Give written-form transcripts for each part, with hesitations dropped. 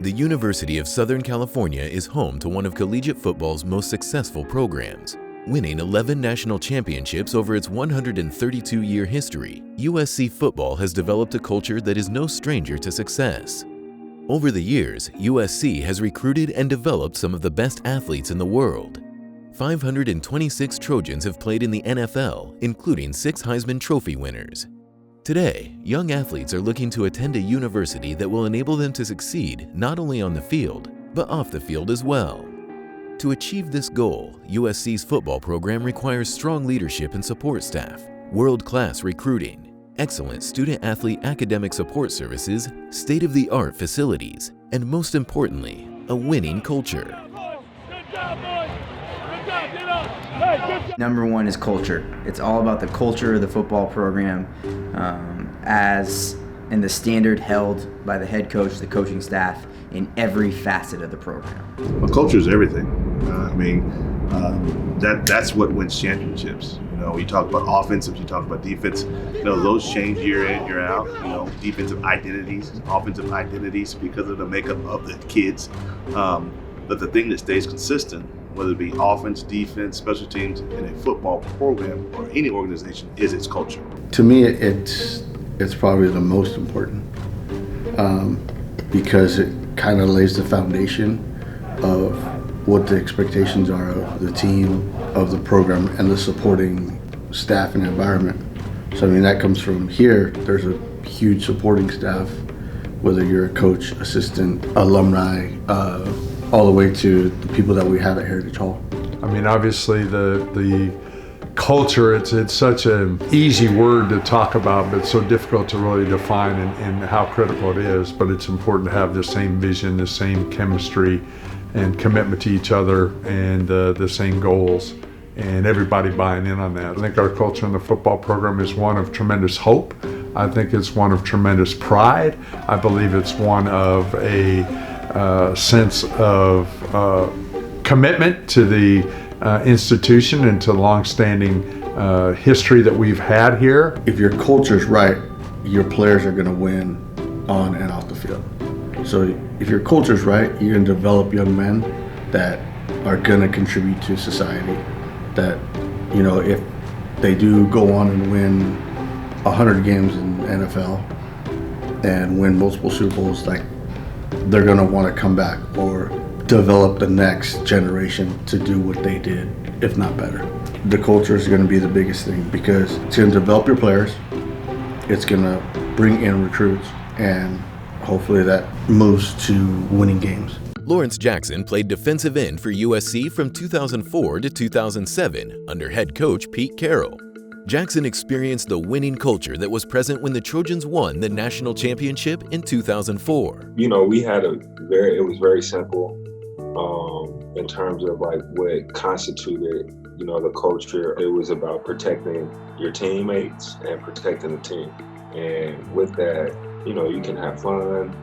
The University of Southern California is home to one of collegiate football's most successful programs. Winning 11 national championships over its 132-year history, USC football has developed a culture that is no stranger to success. Over the years, USC has recruited and developed some of the best athletes in the world. 526 Trojans have played in the NFL, including 6 Heisman Trophy winners. Today, young athletes are looking to attend a university that will enable them to succeed not only on the field, but off the field as well. To achieve this goal, USC's football program requires strong leadership and support staff, world-class recruiting, excellent student-athlete academic support services, state-of-the-art facilities, and most importantly, a winning culture. Number one is culture. It's all about the culture of the football program, as in the standard held by the head coach, the coaching staff, in every facet of the program. Well, culture is everything. That's what wins championships. You talk about offensive, you talk about defense. Those change year in, year out. Defensive identities, offensive identities because of the makeup of the kids. But the thing that stays consistent, whether it be offense, defense, special teams, in a football program or any organization, is its culture. To me, it's probably the most important because it kind of lays the foundation of what the expectations are of the team, of the program, and the supporting staff and environment. So that comes from here. There's a huge supporting staff, whether you're a coach, assistant, alumni, all the way to the people that we have at Heritage Hall. Obviously the culture, it's such an easy word to talk about, but so difficult to really define and how critical it is. But it's important to have the same vision, the same chemistry, and commitment to each other, and the same goals, and everybody buying in on that. I think our culture in the football program is one of tremendous hope. I think it's one of tremendous pride. I believe it's one of a sense of commitment to the institution and to the long-standing history that we've had here. If your culture's right, your players are going to win on and off the field. So if your culture's right, you're going to develop young men that are going to contribute to society. That, if they do go on and win 100 games in NFL and win multiple Super Bowls, they're going to want to come back or develop the next generation to do what they did, if not better. The culture is going to be the biggest thing because it's going to develop your players, it's going to bring in recruits, and hopefully that moves to winning games. Lawrence Jackson played defensive end for USC from 2004 to 2007 under head coach Pete Carroll. Jackson experienced the winning culture that was present when the Trojans won the national championship in 2004. We had it was very simple in terms of what constituted, the culture. It was about protecting your teammates and protecting the team. And with that, you can have fun.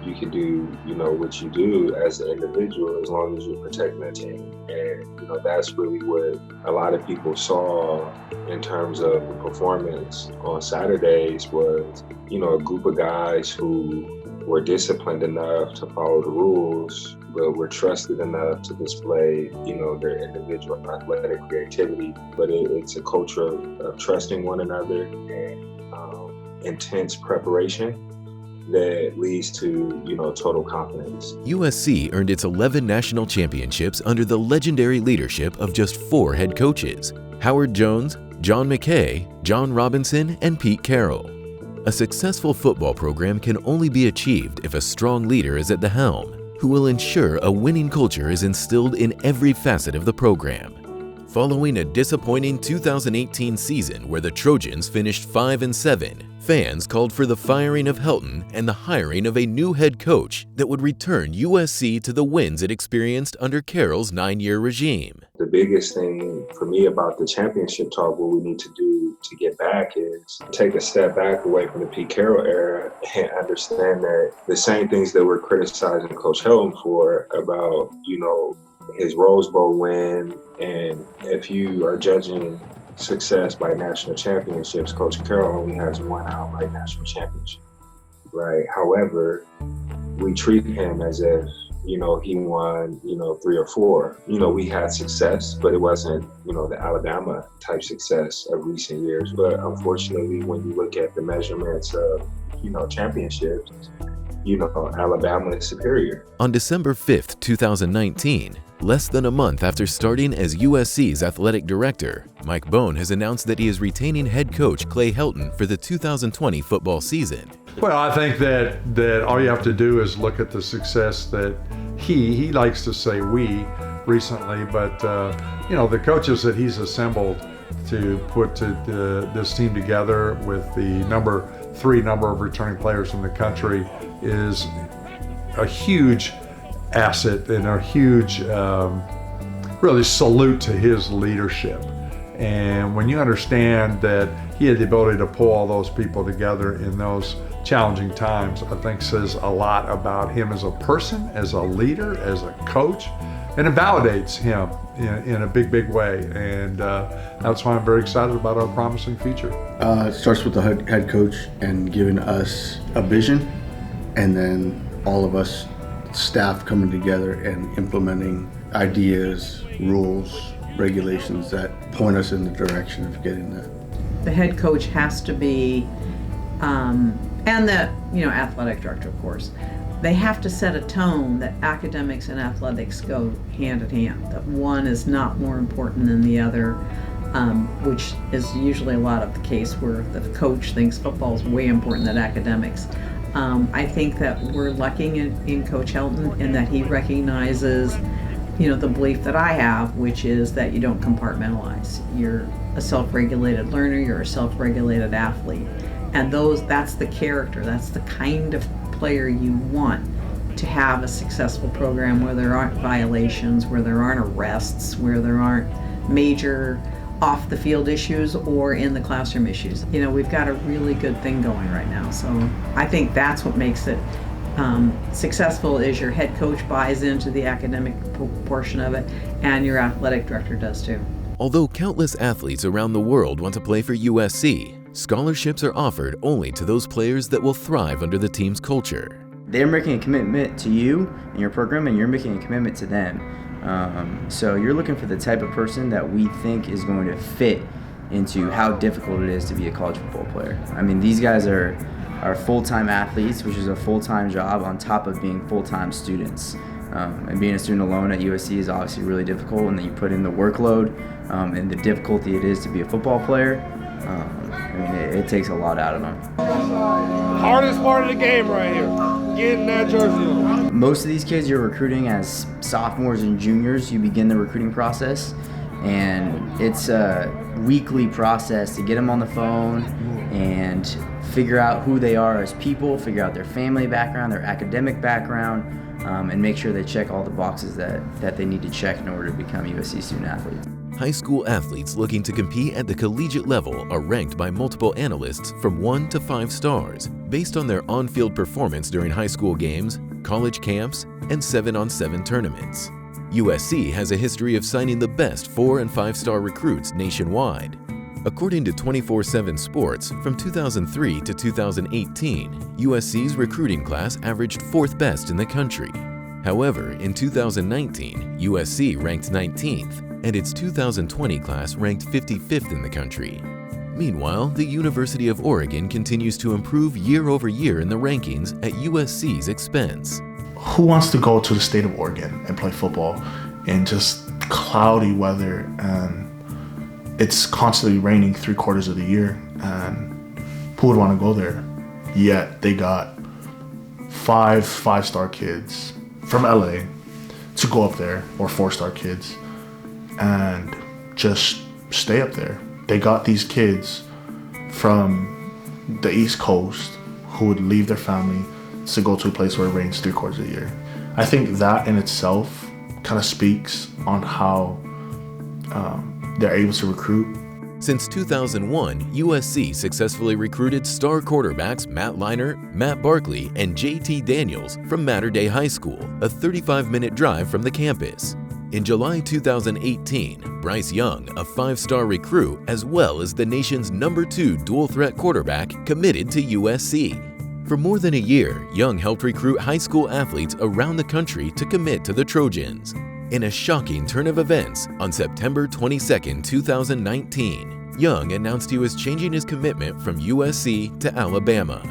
You can do, what you do as an individual as long as you're protecting the team. And, that's really what a lot of people saw in terms of the performance on Saturdays was, a group of guys who were disciplined enough to follow the rules, but were trusted enough to display, their individual athletic creativity. But it's a culture of trusting one another and intense preparation that leads to, total confidence. USC earned its 11 national championships under the legendary leadership of just 4 head coaches: Howard Jones, John McKay, John Robinson, and Pete Carroll. A successful football program can only be achieved if a strong leader is at the helm, who will ensure a winning culture is instilled in every facet of the program. Following a disappointing 2018 season where the Trojans finished 5-7, fans called for the firing of Helton and the hiring of a new head coach that would return USC to the wins it experienced under Carroll's 9-year regime. The biggest thing for me about the championship talk, what we need to do to get back, is take a step back away from the Pete Carroll era and understand that the same things that we're criticizing Coach Helton for about, his Rose Bowl win, and if you are judging success by national championships, Coach Carroll only has one outright national championship, right? However, we treat him as if, you know, he won, you know, 3 or 4. You know, we had success, but it wasn't, you know, the Alabama type success of recent years. But unfortunately, when you look at the measurements of, you know, championships, you know, Alabama is superior. On December 5th, 2019, less than a month after starting as USC's athletic director, Mike Bohn has announced that he is retaining head coach Clay Helton for the 2020 football season. Well, I think that all you have to do is look at the success that he likes to say we recently, but you know, the coaches that he's assembled to put this team together with the number 3 of returning players in the country is a huge asset and a huge really salute to his leadership. And when you understand that he had the ability to pull all those people together in those challenging times, I think says a lot about him as a person, as a leader, as a coach, and it validates him in a big way. And that's why I'm very excited about our promising future. It starts with the head coach and giving us a vision, and then all of us staff coming together and implementing ideas, rules, regulations that point us in the direction of getting that. The head coach has to be, and the athletic director, of course, they have to set a tone that academics and athletics go hand in hand, that one is not more important than the other, which is usually a lot of the case where the coach thinks football is way important than academics. I think that we're lucky in Coach Helton in that he recognizes, the belief that I have, which is that you don't compartmentalize. You're a self-regulated learner, you're a self-regulated athlete. And that's the character, that's the kind of player you want to have a successful program where there aren't violations, where there aren't arrests, where there aren't major off the field issues or in the classroom issues. We've got a really good thing going right now. So I think that's what makes it successful, is your head coach buys into the academic portion of it, and your athletic director does too. Although countless athletes around the world want to play for USC, scholarships are offered only to those players that will thrive under the team's culture. They're making a commitment to you and your program, and you're making a commitment to them. So you're looking for the type of person that we think is going to fit into how difficult it is to be a college football player. I mean, these guys are full-time athletes, which is a full-time job on top of being full-time students. And being a student alone at USC is obviously really difficult, and then you put in the workload and the difficulty it is to be a football player. It takes a lot out of them. Hardest part of the game right here, getting that jersey on. Most of these kids you're recruiting as sophomores and juniors. You begin the recruiting process, and it's a weekly process to get them on the phone and figure out who they are as people, figure out their family background, their academic background, and make sure they check all the boxes that they need to check in order to become USC student athletes. High school athletes looking to compete at the collegiate level are ranked by multiple analysts from 1 to 5 stars based on their on-field performance during high school games, college camps, and 7-on-7 tournaments. USC has a history of signing the best 4- and 5-star recruits nationwide. According to 24/7 Sports, from 2003 to 2018, USC's recruiting class averaged 4th best in the country. However, in 2019, USC ranked 19th, and its 2020 class ranked 55th in the country. Meanwhile, the University of Oregon continues to improve year over year in the rankings at USC's expense. Who wants to go to the state of Oregon and play football in just cloudy weather, and it's constantly raining 3/4 of the year, and who would want to go there? Yet they got 5-star kids from LA to go up there, or 4-star kids, and just stay up there. They got these kids from the East Coast who would leave their family to go to a place where it rains 3/4 of the year. I think that in itself kind of speaks on how they're able to recruit. Since 2001, USC successfully recruited star quarterbacks Matt Leinart, Matt Barkley, and JT Daniels from Mater Dei High School, a 35-minute drive from the campus. In July 2018, Bryce Young, a 5-star recruit, as well as the nation's #2 dual-threat quarterback, committed to USC. For more than a year, Young helped recruit high school athletes around the country to commit to the Trojans. In a shocking turn of events, on September 22, 2019, Young announced he was changing his commitment from USC to Alabama.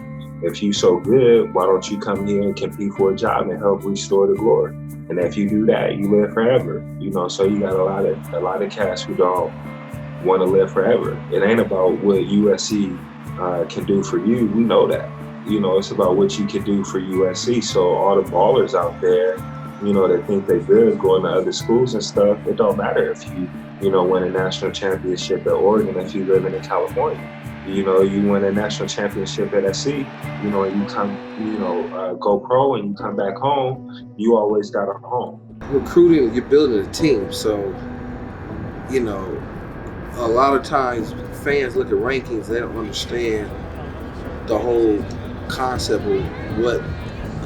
If you so good, why don't you come here and compete for a job and help restore the glory? And if you do that, you live forever. So you got a lot of cats who don't want to live forever. It ain't about what USC can do for you. We know that. It's about what you can do for USC. So all the ballers out there, that think they're good going to other schools and stuff, it don't matter if you win a national championship at Oregon if you live in California. You win a national championship at SC, and you come, go pro and you come back home, you always got a home. Recruiting, you're building a team. So, a lot of times fans look at rankings, they don't understand the whole concept of what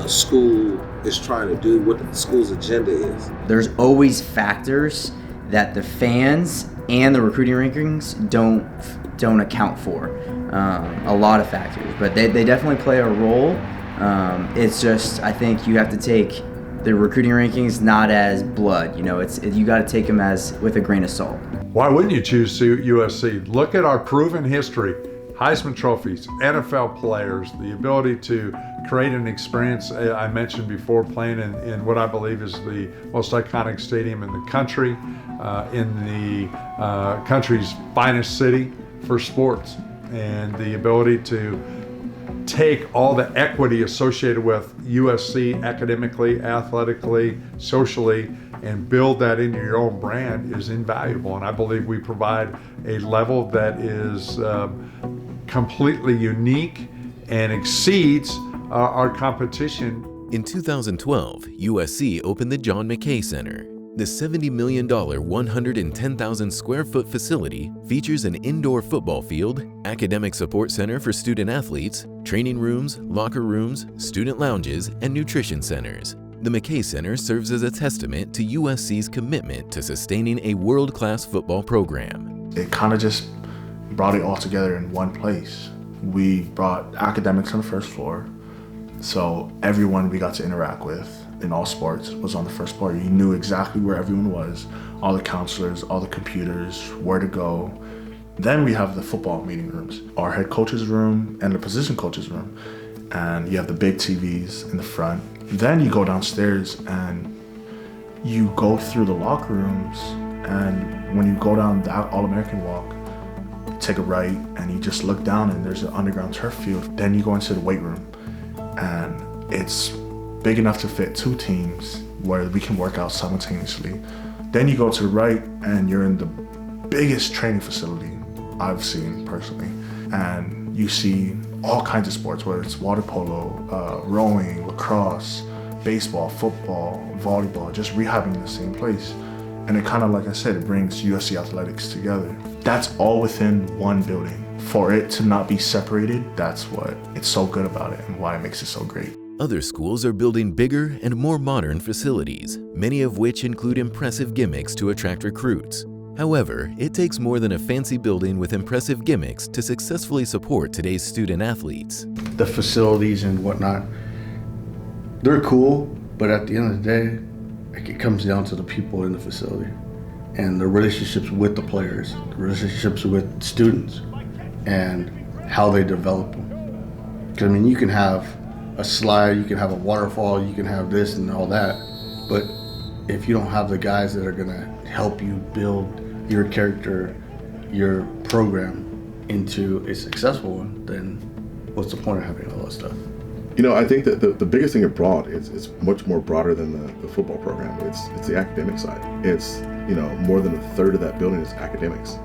a school is trying to do, what the school's agenda is. There's always factors that the fans and the recruiting rankings don't account for. A lot of factors, but they definitely play a role. It's just, I think you have to take the recruiting rankings not as blood. You got to take them as with a grain of salt. Why wouldn't you choose USC? Look at our proven history. Heisman trophies, NFL players, the ability to create an experience. I mentioned before, playing in what I believe is the most iconic stadium in the country, in the country's finest city for sports, and the ability to take all the equity associated with USC academically, athletically, socially, and build that into your own brand is invaluable. And I believe we provide a level that is completely unique and exceeds our competition. In 2012, USC opened the John McKay Center. The $70 million, 110,000 square foot facility features an indoor football field, academic support center for student athletes, training rooms, locker rooms, student lounges, and nutrition centers. The McKay Center serves as a testament to USC's commitment to sustaining a world-class football program. It kind of just brought it all together in one place. We brought academics on the first floor, so everyone we got to interact with in all sports was on the first floor. You knew exactly where everyone was, all the counselors, all the computers, where to go. Then we have the football meeting rooms, our head coach's room and the position coach's room, and you have the big TVs in the front. Then you go downstairs and you go through the locker rooms, and when you go down that All-American walk, take a right and you just look down and there's an underground turf field. Then you go into the weight room and it's big enough to fit two teams where we can work out simultaneously. Then you go to the right and you're in the biggest training facility I've seen personally. And you see all kinds of sports, whether it's water polo, rowing, lacrosse, baseball, football, volleyball, just rehabbing in the same place. And it kind of, like I said, it brings USC athletics together. That's all within one building. For it to not be separated, that's what it's so good about it and why it makes it so great. Other schools are building bigger and more modern facilities, many of which include impressive gimmicks to attract recruits. However, it takes more than a fancy building with impressive gimmicks to successfully support today's student athletes. The facilities and whatnot, they're cool, but at the end of the day, it comes down to the people in the facility and the relationships with the players, the relationships with students, and how they develop them. Because you can have a slide, you can have a waterfall, you can have this and all that, but if you don't have the guys that are gonna help you build your character, your program into a successful one, then what's the point of having all that stuff? I think that the biggest thing it brought is much more broader than the football program. It's the academic side. It's, more than a third of that building is academics.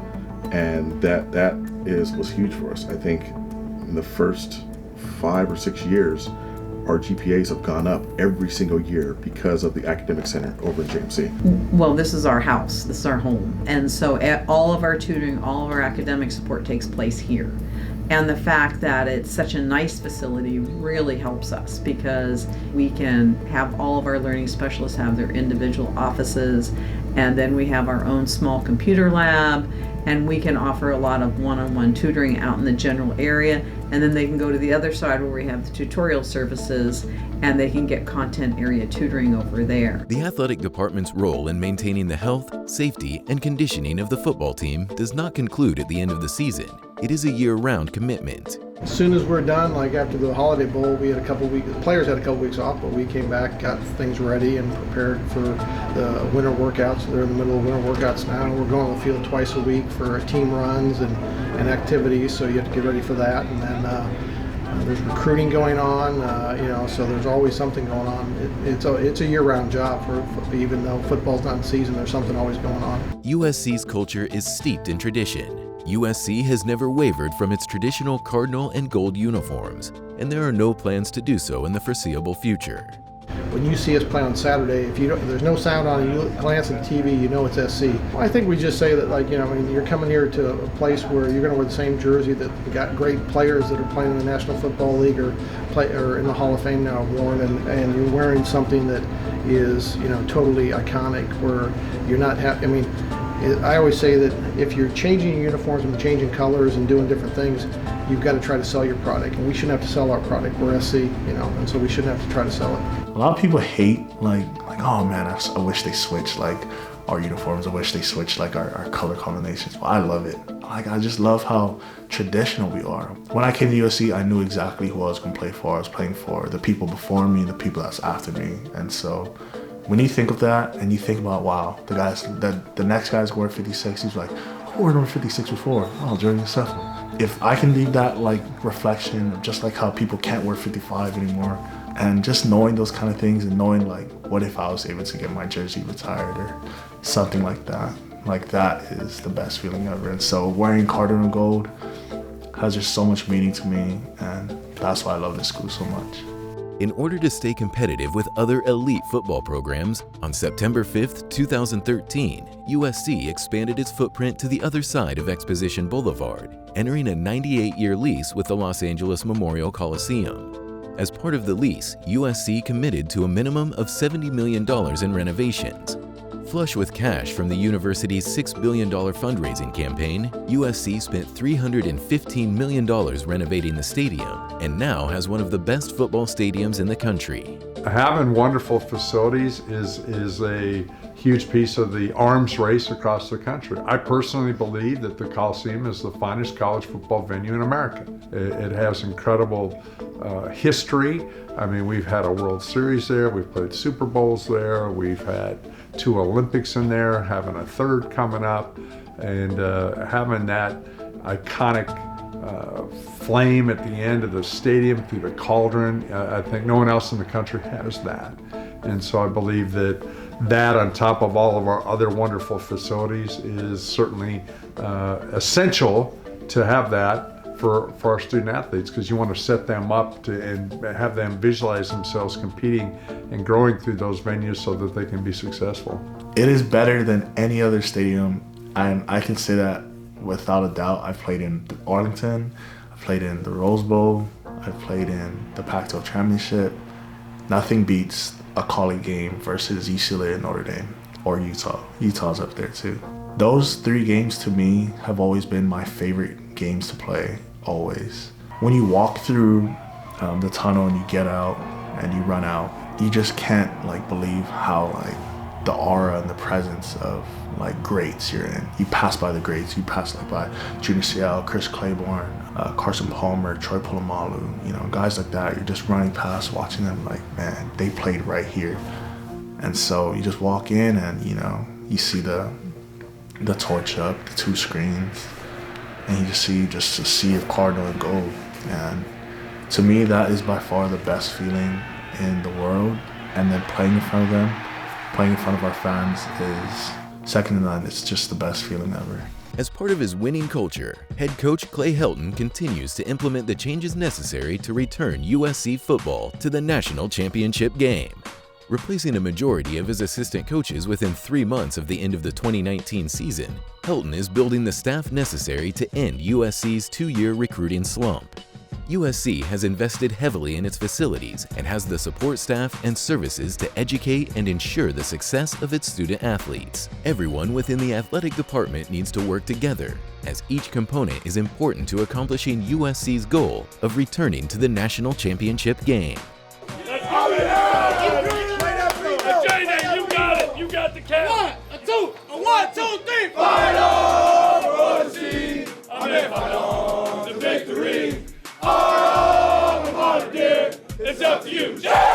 And that was huge for us. I think in the first 5 or 6 years, our GPAs have gone up every single year because of the academic center over in JMC. Well, this is our house, this is our home. And so all of our tutoring, all of our academic support takes place here. And the fact that it's such a nice facility really helps us because we can have all of our learning specialists have their individual offices, and then we have our own small computer lab, and we can offer a lot of one-on-one tutoring out in the general area. and then they can go to the other side where we have the tutorial services, and they can get content area tutoring over there. The athletic department's role in maintaining the health, safety, and conditioning of the football team does not conclude at the end of the season. It is a year-round commitment. As soon as we're done, like after the Holiday Bowl, we had a couple weeks, the players had a couple weeks off, but we came back, got things ready and prepared for the winter workouts. They're in the middle of winter workouts now. We're going on the field twice a week for team runs and activities, so you have to get ready for that. And then there's recruiting going on, so there's always something going on. It's a year-round job, for even though football's not in season, there's something always going on. USC's culture is steeped in tradition. USC has never wavered from its traditional cardinal and gold uniforms, and there are no plans to do so in the foreseeable future. When you see us play on Saturday, if there's no sound on, you glance at the TV, you know it's SC. I think we just say that, you're coming here to a place where you're going to wear the same jersey that got great players that are playing in the National Football League or in the Hall of Fame now have worn, and you're wearing something that is, totally iconic, where you're not I always say that if you're changing uniforms and changing colors and doing different things, you've got to try to sell your product, and we shouldn't have to sell our product. We're SC, and so we shouldn't have to try to sell it. A lot of people hate, oh man, I wish they switched our uniforms. I wish they switched our color combinations. Well, I love it. I just love how traditional we are. When I came to USC, I knew exactly who I was going to play for. I was playing for the people before me, the people that's after me, and so when you think of that and you think about, wow, the next guy's wearing 56, he's like, who wore number 56 before? Oh, Jordan Stephen. If I can leave that reflection of just how people can't wear 55 anymore, and just knowing those kind of things and knowing what if I was able to get my jersey retired or something like that is the best feeling ever. And so wearing cardinal gold has just so much meaning to me, and that's why I love this school so much. In order to stay competitive with other elite football programs, on September 5th, 2013, USC expanded its footprint to the other side of Exposition Boulevard, entering a 98-year lease with the Los Angeles Memorial Coliseum. As part of the lease, USC committed to a minimum of $70 million in renovations. Flush with cash from the university's $6 billion fundraising campaign, USC spent $315 million renovating the stadium and now has one of the best football stadiums in the country. Having wonderful facilities is a huge piece of the arms race across the country. I personally believe that the Coliseum is the finest college football venue in America. It has incredible history. I mean, we've had a World Series there, we've played Super Bowls there, we've had 2 Olympics in there, having a 3rd coming up, and having that iconic flame at the end of the stadium through the cauldron. I think no one else in the country has that. And so I believe that on top of all of our other wonderful facilities is certainly essential to have that for our student athletes, because you want to set them up and have them visualize themselves competing and growing through those venues so that they can be successful. It is better than any other stadium, and I can say that without a doubt. I've played in Arlington, I've played in the Rose Bowl, I've played in the Pac-12 Championship. Nothing beats a colleague game versus UCLA and Notre Dame, or Utah. Utah's up there too. Those 3 games to me have always been my favorite games to play, always. When you walk through the tunnel and you get out and you run out, you just can't believe how the aura and the presence of greats you're in. You pass by the greats. You pass by Junior Seau, Chris Claiborne, Carson Palmer, Troy Polamalu, guys like that. You're just running past, watching them man, they played right here. And so you just walk in and, you see the torch up, the 2 screens, and you just see a sea of cardinal and gold. And to me, that is by far the best feeling in the world. And then playing in front of them, playing in front of our fans is second to none. It's just the best feeling ever. As part of his winning culture, head coach Clay Helton continues to implement the changes necessary to return USC football to the national championship game. Replacing a majority of his assistant coaches within 3 months of the end of the 2019 season, Helton is building the staff necessary to end USC's 2-year recruiting slump. USC has invested heavily in its facilities and has the support staff and services to educate and ensure the success of its student athletes. Everyone within the athletic department needs to work together, as each component is important to accomplishing USC's goal of returning to the national championship game. Let's go! J-Day, you got it! You got the count! 1, 2, 3! Fight on, Rosie! I mean, fight on the victory! Our alma mater, dear, it's up to you! Yeah!